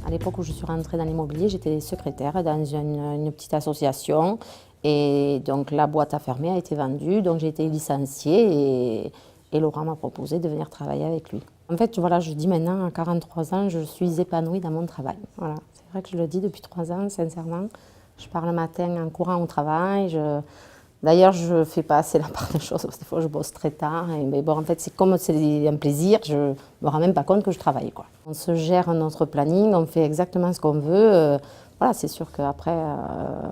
À l'époque où je suis rentrée dans l'immobilier, j'étais secrétaire dans une petite association et donc la boîte a fermé, a été vendue, donc j'ai été licenciée et Laurent m'a proposé de venir travailler avec lui. En fait, voilà, je dis maintenant, à 43 ans, je suis épanouie dans mon travail. Voilà. C'est vrai que je le dis depuis 3 ans, sincèrement. Je pars le matin en courant au travail. D'ailleurs, je ne fais pas assez la part des choses, parce que des fois je bosse très tard. Mais bon, en fait, c'est comme c'est un plaisir, je ne me rends même pas compte que je travaille, quoi. On se gère notre planning, on fait exactement ce qu'on veut. Voilà, c'est sûr qu'après,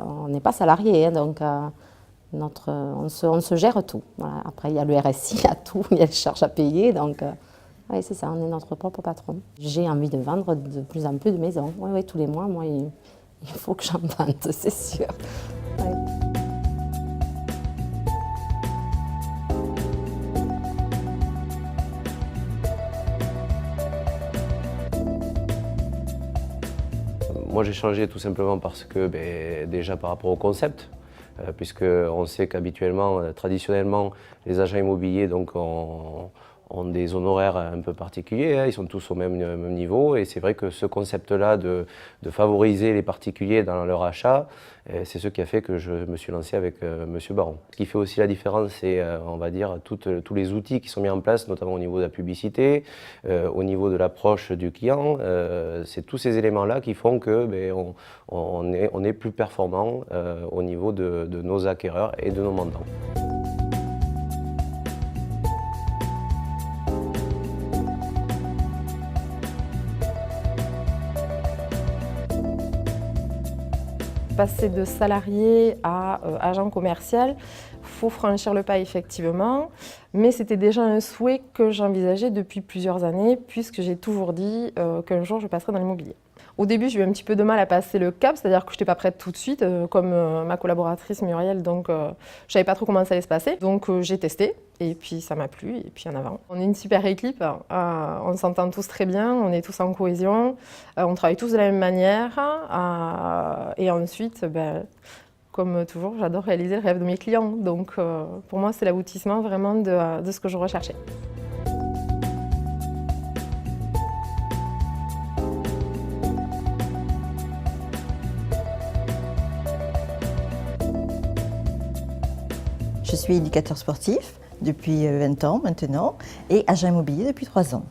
on n'est pas salarié, hein, donc on se gère tout. Voilà. Après, il y a le RSI, il y a tout, il y a les charges à payer. Donc, oui, c'est ça, on est notre propre patron. J'ai envie de vendre de plus en plus de maisons. Oui, oui, tous les mois, moi, il faut que j'en vende, c'est sûr. Ouais. Moi j'ai changé tout simplement parce que déjà par rapport au concept, puisqu'on sait qu'habituellement, traditionnellement, les agents immobiliers donc, ont des honoraires un peu particuliers, hein, ils sont tous au même niveau et c'est vrai que ce concept-là de favoriser les particuliers dans leur achat, c'est ce qui a fait que je me suis lancé avec M. Baron. Ce qui fait aussi la différence, c'est on va dire tous les outils qui sont mis en place, notamment au niveau de la publicité, au niveau de l'approche du client, c'est tous ces éléments-là qui font que on est plus performant au niveau de nos acquéreurs et de nos mandants. Passer de salarié à agent commercial, il faut franchir le pas effectivement, mais c'était déjà un souhait que j'envisageais depuis plusieurs années puisque j'ai toujours dit qu'un jour je passerais dans l'immobilier. Au début, j'ai eu un petit peu de mal à passer le cap, c'est-à-dire que je n'étais pas prête tout de suite, comme ma collaboratrice Muriel, donc je ne savais pas trop comment ça allait se passer. Donc j'ai testé, et puis ça m'a plu, et puis en avant. On est une super équipe, on s'entend tous très bien, on est tous en cohésion, on travaille tous de la même manière, et ensuite, comme toujours, j'adore réaliser le rêve de mes clients. Donc pour moi, c'est l'aboutissement vraiment de ce que je recherchais. Je suis éducateur sportif depuis 20 ans maintenant et agent immobilier depuis 3 ans.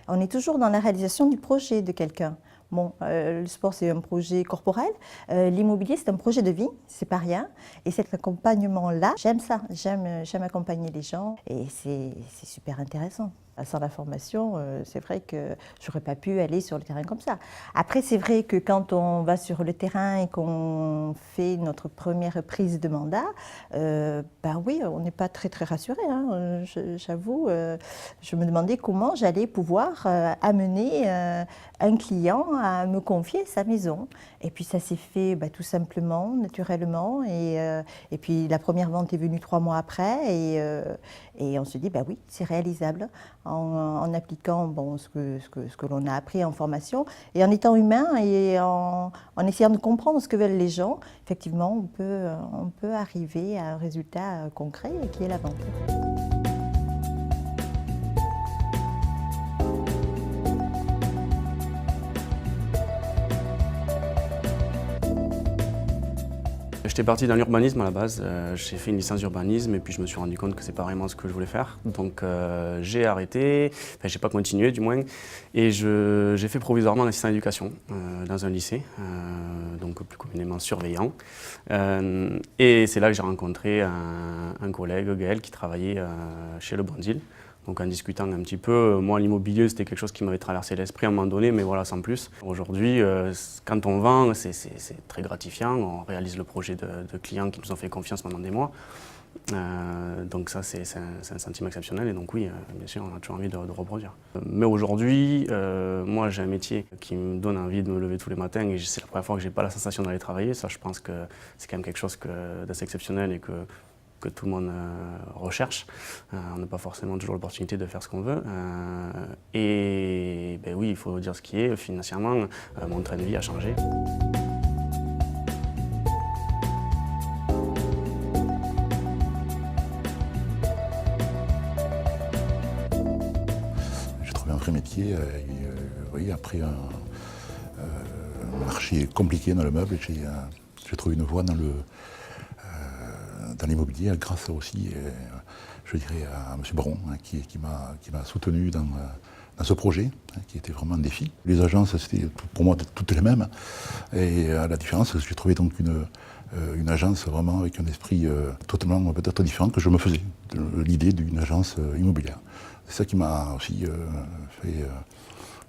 On est toujours dans la réalisation du projet de quelqu'un. Bon, le sport c'est un projet corporel, l'immobilier c'est un projet de vie, c'est pas rien. Et cet accompagnement-là, j'aime ça, j'aime accompagner les gens et c'est super intéressant. Sans la formation, c'est vrai que j'aurais pas pu aller sur le terrain comme ça. Après, c'est vrai que quand on va sur le terrain et qu'on fait notre première prise de mandat, oui, on n'est pas très rassuré. Hein. J'avoue, je me demandais comment j'allais pouvoir amener un client à me confier sa maison. Et puis ça s'est fait tout simplement, naturellement. Et puis la première vente est venue 3 mois après et on se dit, oui, c'est réalisable. En appliquant ce que l'on a appris en formation et en étant humain et en essayant de comprendre ce que veulent les gens, effectivement, on peut arriver à un résultat concret qui est la vente. J'étais parti dans l'urbanisme à la base, j'ai fait une licence d'urbanisme et puis je me suis rendu compte que c'est pas vraiment ce que je voulais faire. Donc j'ai arrêté, enfin j'ai pas continué du moins, et j'ai fait provisoirement l'assistant d'éducation dans un lycée, donc plus communément surveillant. Et c'est là que j'ai rencontré un collègue, Gaël, qui travaillait chez Le Bondil. Donc en discutant un petit peu, moi l'immobilier c'était quelque chose qui m'avait traversé l'esprit à un moment donné, mais voilà, sans plus. Aujourd'hui, quand on vend, c'est très gratifiant, on réalise le projet de clients qui nous ont fait confiance pendant des mois. Donc ça c'est un sentiment exceptionnel et donc oui, bien sûr on a toujours envie de reproduire. Mais aujourd'hui, moi j'ai un métier qui me donne envie de me lever tous les matins et c'est la première fois que j'ai pas la sensation d'aller travailler. Ça je pense que c'est quand même quelque chose d'assez exceptionnel et que que tout le monde recherche. On n'a pas forcément toujours l'opportunité de faire ce qu'on veut. Et ben oui, il faut dire ce qui est, financièrement, mon train de vie a changé. J'ai trouvé un vrai métier oui, après un marché compliqué dans le meuble. J'ai trouvé une voie dans l'immobilier grâce aussi, je dirais, à M. Baron qui m'a soutenu dans ce projet qui était vraiment un défi. Les agences, c'était pour moi toutes les mêmes. Et à la différence, j'ai trouvé donc une agence vraiment avec un esprit totalement peut-être différent que je me faisais, l'idée d'une agence immobilière. C'est ça qui m'a aussi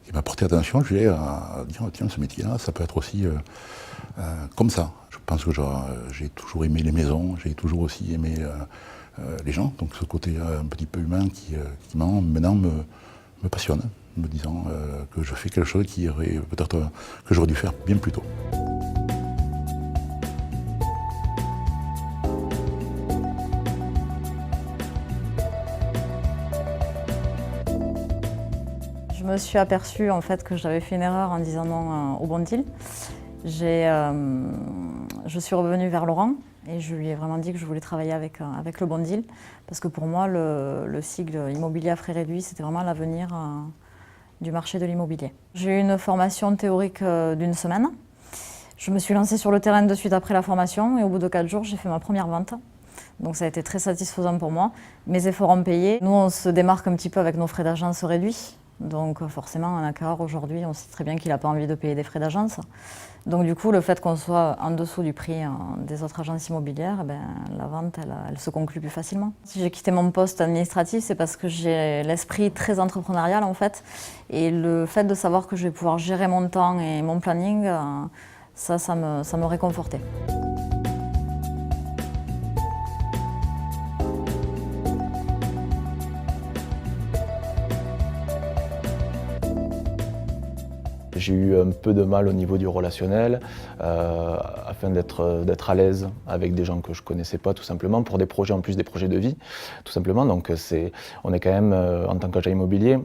qui m'a porté attention, je vais à dire tiens, ce métier-là, ça peut être aussi comme ça. Je pense que j'ai toujours aimé les maisons, j'ai toujours aussi aimé les gens, donc ce côté un petit peu humain qui maintenant me passionne, me disant que je fais quelque chose qui aurait peut-être que j'aurais dû faire bien plus tôt. Je me suis aperçue en fait que j'avais fait une erreur en disant non au bon deal. Je suis revenue vers Laurent et je lui ai vraiment dit que je voulais travailler avec le bon deal parce que pour moi le sigle immobilier à frais réduits c'était vraiment l'avenir du marché de l'immobilier. J'ai eu une formation théorique d'une semaine. Je me suis lancée sur le terrain de suite après la formation et au bout de 4 jours j'ai fait ma première vente. Donc ça a été très satisfaisant pour moi. Mes efforts ont payé. Nous on se démarque un petit peu avec nos frais d'agence réduits. Donc forcément, un acquéreur aujourd'hui, on sait très bien qu'il n'a pas envie de payer des frais d'agence. Donc du coup, le fait qu'on soit en dessous du prix des autres agences immobilières, la vente, elle se conclut plus facilement. Si j'ai quitté mon poste administratif, c'est parce que j'ai l'esprit très entrepreneurial en fait. Et le fait de savoir que je vais pouvoir gérer mon temps et mon planning, ça me réconfortait. J'ai eu un peu de mal au niveau du relationnel, afin d'être à l'aise avec des gens que je ne connaissais pas, tout simplement, pour des projets, en plus des projets de vie, tout simplement. Donc on est quand même, en tant qu'agent immobilier,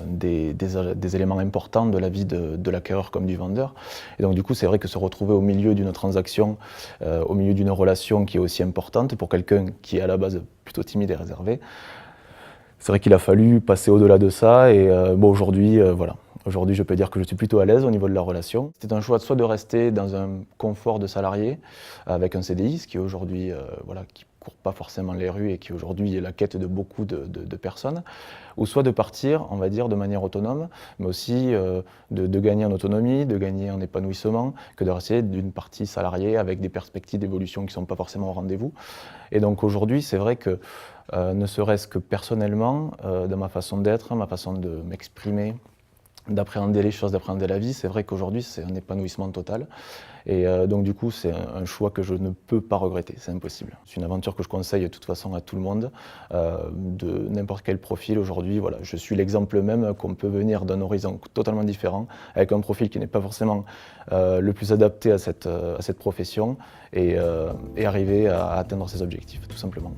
des éléments importants de la vie de l'acquéreur comme du vendeur. Et donc du coup, c'est vrai que se retrouver au milieu d'une transaction, au milieu d'une relation qui est aussi importante pour quelqu'un qui est à la base plutôt timide et réservé, c'est vrai qu'il a fallu passer au-delà de ça. Et aujourd'hui, voilà. Aujourd'hui, je peux dire que je suis plutôt à l'aise au niveau de la relation. C'était un choix soit de rester dans un confort de salarié avec un CDI, ce qui aujourd'hui, qui ne court pas forcément les rues et qui aujourd'hui est la quête de beaucoup de personnes, ou soit de partir, on va dire, de manière autonome, mais aussi de gagner en autonomie, de gagner en épanouissement, que de rester d'une partie salariée avec des perspectives d'évolution qui ne sont pas forcément au rendez-vous. Et donc aujourd'hui, c'est vrai que, ne serait-ce que personnellement, dans ma façon d'être, ma façon de m'exprimer, d'appréhender les choses, d'appréhender la vie, c'est vrai qu'aujourd'hui c'est un épanouissement total et donc du coup c'est un choix que je ne peux pas regretter, c'est impossible. C'est une aventure que je conseille de toute façon à tout le monde, de n'importe quel profil aujourd'hui. Voilà, je suis l'exemple même qu'on peut venir d'un horizon totalement différent, avec un profil qui n'est pas forcément le plus adapté à cette profession et arriver à atteindre ses objectifs tout simplement.